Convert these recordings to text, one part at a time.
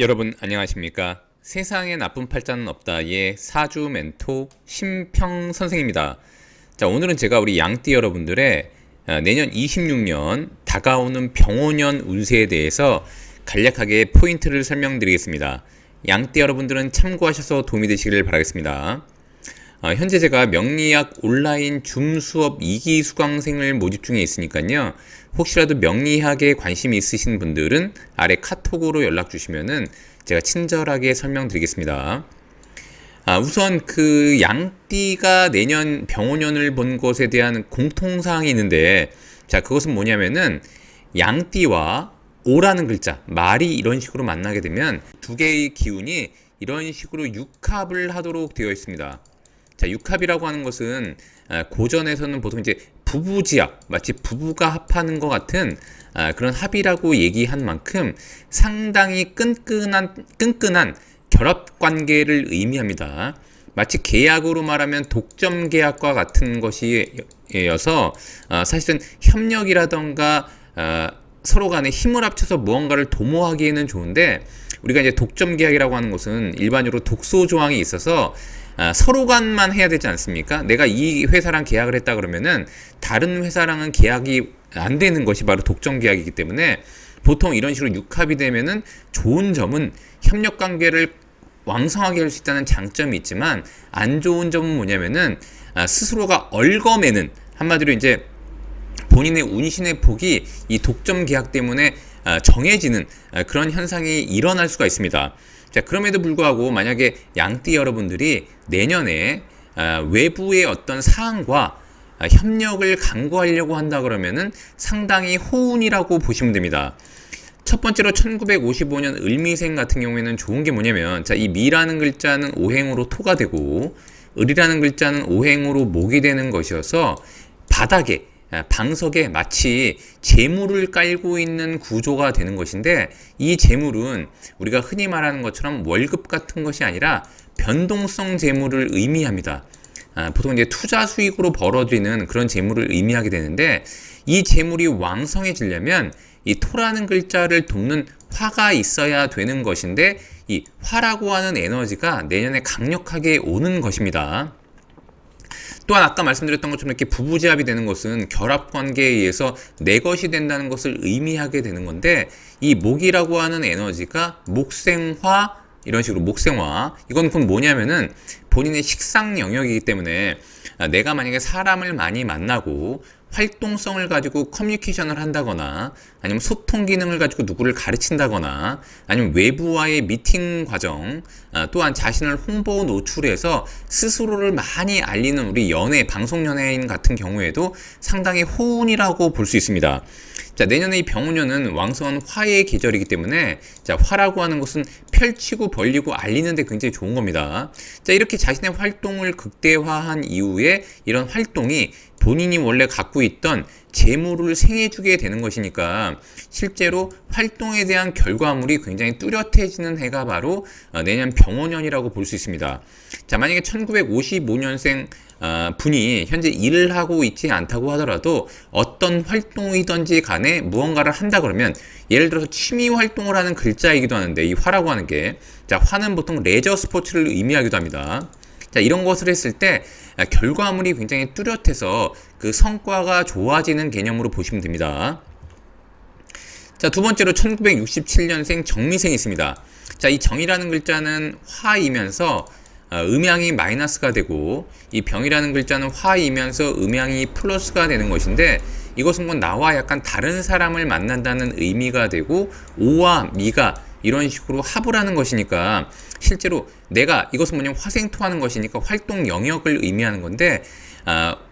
여러분 안녕하십니까? 세상에 나쁜 팔자는 없다의 사주 멘토 심평 선생입니다. 자, 오늘은 제가 우리 양띠 여러분들의 내년 26년 다가오는 병오년 운세에 대해서 간략하게 포인트를 설명드리겠습니다. 양띠 여러분들은 참고하셔서 도움이 되시길 바라겠습니다. 현재 제가 명리학 온라인 줌 수업 2기 수강생을 모집 중에 있으니까요. 혹시라도 명리학에 관심이 있으신 분들은 아래 카톡으로 연락 주시면은 제가 친절하게 설명드리겠습니다. 우선 그 양띠가 내년 병오년을 본 것에 대한 공통사항이 있는데, 자, 그것은 뭐냐면은 양띠와 오라는 글자, 말이 이런 식으로 만나게 되면 두 개의 기운이 이런 식으로 육합을 하도록 되어 있습니다. 자, 육합이라고 하는 것은 고전에서는 보통 이제 부부지합, 마치 부부가 합하는 것 같은 그런 합이라고 얘기한 만큼 상당히 끈끈한 결합 관계를 의미합니다. 마치 계약으로 말하면 독점 계약과 같은 것이어서 사실은 협력이라던가 서로 간에 힘을 합쳐서 무언가를 도모하기에는 좋은데, 우리가 이제 독점 계약이라고 하는 것은 일반적으로 독소 조항이 있어서 서로 간만 해야 되지 않습니까? 내가 이 회사랑 계약을 했다 그러면은 다른 회사랑은 계약이 안 되는 것이 바로 독점 계약이기 때문에 보통 이런 식으로 육합이 되면은 좋은 점은 협력 관계를 왕성하게 할 수 있다는 장점이 있지만, 안 좋은 점은 뭐냐면은 스스로가 얽어매는, 한마디로 이제 본인의 운신의 폭이 이 독점 계약 때문에 정해지는 그런 현상이 일어날 수가 있습니다. 자, 그럼에도 불구하고 만약에 양띠 여러분들이 내년에 외부의 어떤 사항과 협력을 강구하려고 한다 그러면은 상당히 호운이라고 보시면 됩니다. 첫 번째로 1955년 을미생 같은 경우에는 좋은 게 뭐냐면, 자, 이 미라는 글자는 오행으로 토가 되고 을이라는 글자는 오행으로 목이 되는 것이어서 바닥에 방석에 마치 재물을 깔고 있는 구조가 되는 것인데, 이 재물은 우리가 흔히 말하는 것처럼 월급 같은 것이 아니라 변동성 재물을 의미합니다. 보통 이제 투자 수익으로 벌어들이는 그런 재물을 의미하게 되는데, 이 재물이 왕성해지려면 이 토라는 글자를 돕는 화가 있어야 되는 것인데, 이 화라고 하는 에너지가 내년에 강력하게 오는 것입니다. 또한 아까 말씀드렸던 것처럼 이렇게 부부지합이 되는 것은 결합관계에 의해서 내 것이 된다는 것을 의미하게 되는 건데, 이 목이라고 하는 에너지가 목생화, 이런 식으로 목생화, 이건 그럼 뭐냐면은 본인의 식상 영역이기 때문에 내가 만약에 사람을 많이 만나고 활동성을 가지고 커뮤니케이션을 한다거나, 아니면 소통 기능을 가지고 누구를 가르친다거나, 아니면 외부와의 미팅 과정, 또한 자신을 홍보 노출해서 스스로를 많이 알리는 우리 방송 연예인 같은 경우에도 상당히 호운이라고 볼 수 있습니다. 자, 내년에 이 병오년은 왕성한 화의 계절이기 때문에, 자, 화라고 하는 것은 펼치고 벌리고 알리는 데 굉장히 좋은 겁니다. 자, 이렇게 자신의 활동을 극대화한 이후에 이런 활동이 본인이 원래 갖고 있던 재물을 생해주게 되는 것이니까 실제로 활동에 대한 결과물이 굉장히 뚜렷해지는 해가 바로 내년 병오년이라고 볼 수 있습니다. 자, 만약에 1955년생 분이 현재 일을 하고 있지 않다고 하더라도 어떤 활동이든지 간에 무언가를 한다 그러면, 예를 들어서 취미 활동을 하는 글자이기도 하는데, 이 화라고 하는 게, 자, 화는 보통 레저 스포츠를 의미하기도 합니다. 자, 이런 것을 했을 때 결과물이 굉장히 뚜렷해서 그 성과가 좋아지는 개념으로 보시면 됩니다. 자, 두 번째로 1967년생 정미생이 있습니다. 자, 이 정이라는 글자는 화이면서 음양이 마이너스가 되고, 이 병이라는 글자는 화이면서 음양이 플러스가 되는 것인데, 이것은 뭐 나와 약간 다른 사람을 만난다는 의미가 되고, 오와 미가 이런 식으로 합을 하는 것이니까 실제로 내가, 이것은 뭐냐면 화생토하는 것이니까 활동 영역을 의미하는 건데,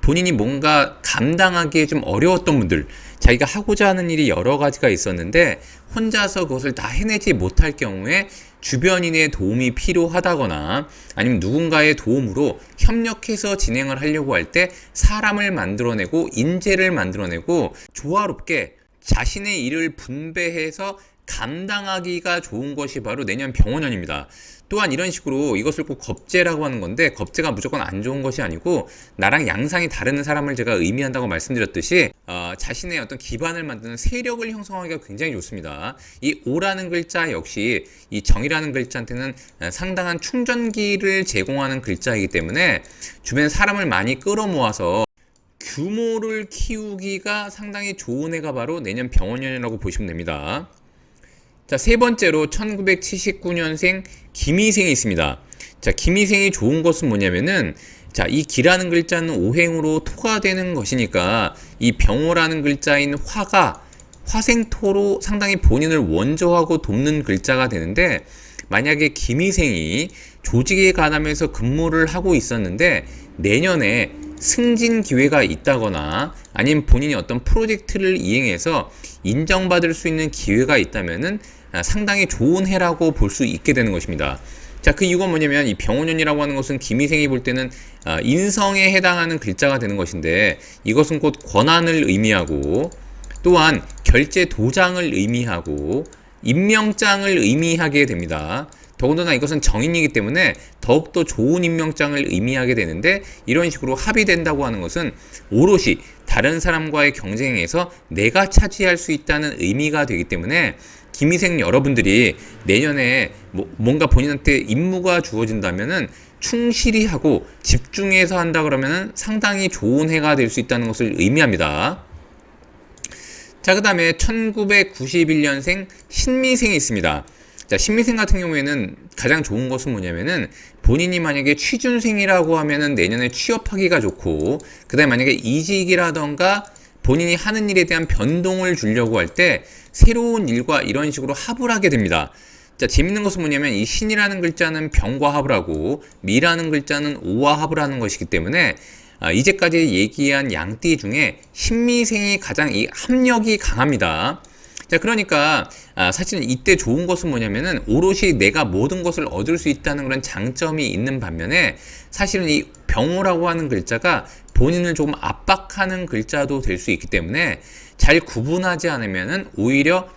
본인이 뭔가 감당하기에 좀 어려웠던 분들, 자기가 하고자 하는 일이 여러 가지가 있었는데 혼자서 그것을 다 해내지 못할 경우에 주변인의 도움이 필요하다거나, 아니면 누군가의 도움으로 협력해서 진행을 하려고 할 때 사람을 만들어내고 인재를 만들어내고 조화롭게 자신의 일을 분배해서 감당하기가 좋은 것이 바로 내년 병원년입니다. 또한 이런 식으로 이것을 꼭 겁재라고 하는 건데, 겁재가 무조건 안 좋은 것이 아니고 나랑 양상이 다른 사람을 제가 의미한다고 말씀드렸듯이 자신의 어떤 기반을 만드는 세력을 형성하기가 굉장히 좋습니다. 이 오라는 글자 역시 이 정이라는 글자한테는 상당한 충전기를 제공하는 글자이기 때문에 주변 사람을 많이 끌어모아서 규모를 키우기가 상당히 좋은 해가 바로 내년 병원년이라고 보시면 됩니다. 자, 세 번째로 1979년생 김희생이 있습니다. 자, 김희생이 좋은 것은 뭐냐면은, 자, 이 기라는 글자는 오행으로 토가 되는 것이니까 이 병호라는 글자인 화가 화생토로 상당히 본인을 원조하고 돕는 글자가 되는데, 만약에 김희생이 조직에 관하면서 근무를 하고 있었는데 내년에 승진 기회가 있다거나 아니면 본인이 어떤 프로젝트를 이행해서 인정받을 수 있는 기회가 있다면은 상당히 좋은 해라고 볼 수 있게 되는 것입니다. 자, 그 이유가 뭐냐면 이 병원년이라고 하는 것은 김희생이 볼 때는 인성에 해당하는 글자가 되는 것인데, 이것은 곧 권한을 의미하고 또한 결제 도장을 의미하고 임명장을 의미하게 됩니다. 더군다나 이것은 정인이기 때문에 더욱더 좋은 임명장을 의미하게 되는데, 이런 식으로 합의된다고 하는 것은 오롯이 다른 사람과의 경쟁에서 내가 차지할 수 있다는 의미가 되기 때문에 김희생 여러분들이 내년에 뭔가 본인한테 임무가 주어진다면은 충실히 하고 집중해서 한다 그러면은 상당히 좋은 해가 될 수 있다는 것을 의미합니다. 자, 그 다음에 1991년생 신미생이 있습니다. 자, 신미생 같은 경우에는 가장 좋은 것은 뭐냐면은 본인이 만약에 취준생이라고 하면은 내년에 취업하기가 좋고, 그 다음에 만약에 이직이라던가 본인이 하는 일에 대한 변동을 주려고 할 때 새로운 일과 이런 식으로 합을 하게 됩니다. 자, 재밌는 것은 뭐냐면 이 신이라는 글자는 병과 합을 하고 미라는 글자는 오와 합을 하는 것이기 때문에 이제까지 얘기한 양띠 중에 신미생이 가장 이 합력이 강합니다. 자, 그러니까 사실은 이때 좋은 것은 뭐냐면은 오롯이 내가 모든 것을 얻을 수 있다는 그런 장점이 있는 반면에, 사실은 이 병호라고 하는 글자가 본인을 조금 압박하는 글자도 될 수 있기 때문에 잘 구분하지 않으면은 오히려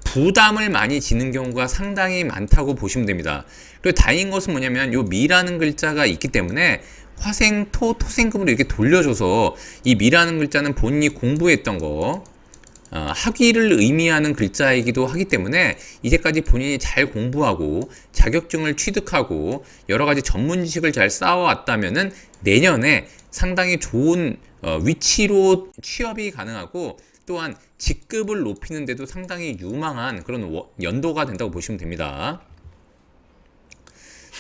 부담을 많이 지는 경우가 상당히 많다고 보시면 됩니다. 그리고 다행인 것은 뭐냐면 요 미라는 글자가 있기 때문에 화생토 토생금으로 이렇게 돌려줘서 이 미라는 글자는 본인이 공부했던 거 학위를 의미하는 글자이기도 하기 때문에 이제까지 본인이 잘 공부하고 자격증을 취득하고 여러 가지 전문 지식을 잘 쌓아왔다면은 내년에 상당히 좋은 위치로 취업이 가능하고 또한 직급을 높이는 데도 상당히 유망한 그런 연도가 된다고 보시면 됩니다.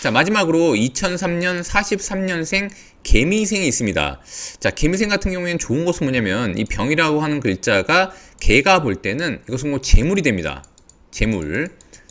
자, 마지막으로 2003년 43년생 개미생이 있습니다. 자, 개미생 같은 경우에는 좋은 것은 뭐냐면 이 병이라고 하는 글자가 개가 볼 때는 이것은 곧 재물이 됩니다. 재물.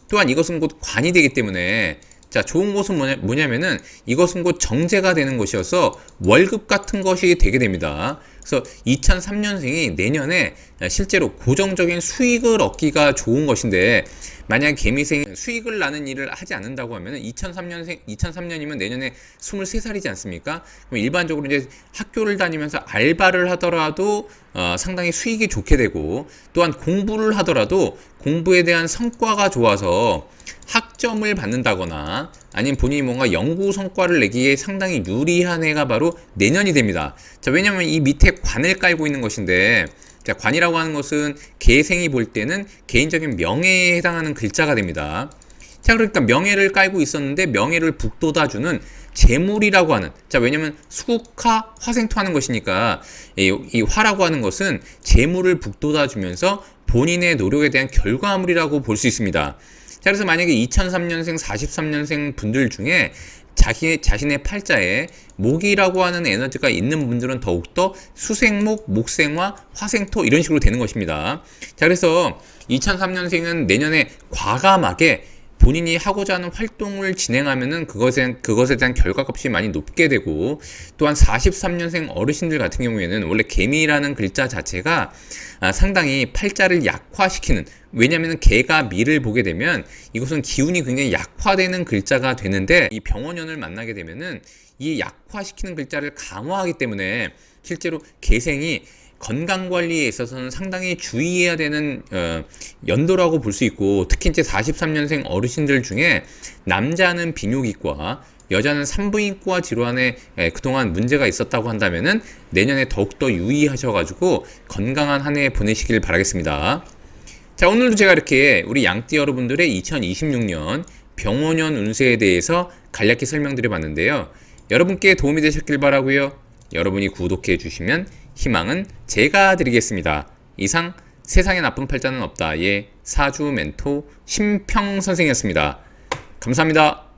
또한 이것은 곧 관이 되기 때문에, 자, 좋은 것은 뭐냐면은 이것은 곧 정제가 되는 것이어서 월급 같은 것이 되게 됩니다. 그래서 2003년생이 내년에 실제로 고정적인 수익을 얻기가 좋은 것인데, 만약 개미생이 수익을 나는 일을 하지 않는다고 하면 2003년이면 내년에 23살이지 않습니까? 그럼 일반적으로 이제 학교를 다니면서 알바를 하더라도 상당히 수익이 좋게 되고, 또한 공부를 하더라도 공부에 대한 성과가 좋아서 학점을 받는다거나 아니면 본인이 뭔가 연구 성과를 내기에 상당히 유리한 해가 바로 내년이 됩니다. 자, 왜냐면 이 밑에 관을 깔고 있는 것인데, 자, 관이라고 하는 것은 개생이 볼 때는 개인적인 명예에 해당하는 글자가 됩니다. 자, 그러니까 명예를 깔고 있었는데 명예를 북돋아주는 재물이라고 하는, 자, 왜냐면 수국화 화생토 하는 것이니까 이 화라고 하는 것은 재물을 북돋아주면서 본인의 노력에 대한 결과물이라고 볼 수 있습니다. 자, 그래서 만약에 2003년생 43년생 분들 중에 자신의 팔자에 목이라고 하는 에너지가 있는 분들은 더욱더 수생목, 목생화, 화생토 이런 식으로 되는 것입니다. 자, 그래서 2003년생은 내년에 과감하게 본인이 하고자 하는 활동을 진행하면은 그것에 대한 결과값이 많이 높게 되고, 또한 43년생 어르신들 같은 경우에는 원래 개미라는 글자 자체가 상당히 팔자를 약화시키는, 왜냐하면 개가 미를 보게 되면 이것은 기운이 굉장히 약화되는 글자가 되는데, 이 병원연을 만나게 되면은 이 약화시키는 글자를 강화하기 때문에 실제로 개생이 건강 관리에 있어서는 상당히 주의해야 되는 연도라고 볼 수 있고, 특히 이제 43년생 어르신들 중에 남자는 비뇨기과, 여자는 산부인과 질환에 그동안 문제가 있었다고 한다면은 내년에 더욱더 유의하셔가지고 건강한 한 해 보내시길 바라겠습니다. 자, 오늘도 제가 이렇게 우리 양띠 여러분들의 2026년 병원년 운세에 대해서 간략히 설명드려 봤는데요. 여러분께 도움이 되셨길 바라고요. 여러분이 구독해 주시면 희망은 제가 드리겠습니다. 이상 세상에 나쁜 팔자는 없다의 사주 멘토 심평 선생이었습니다. 감사합니다.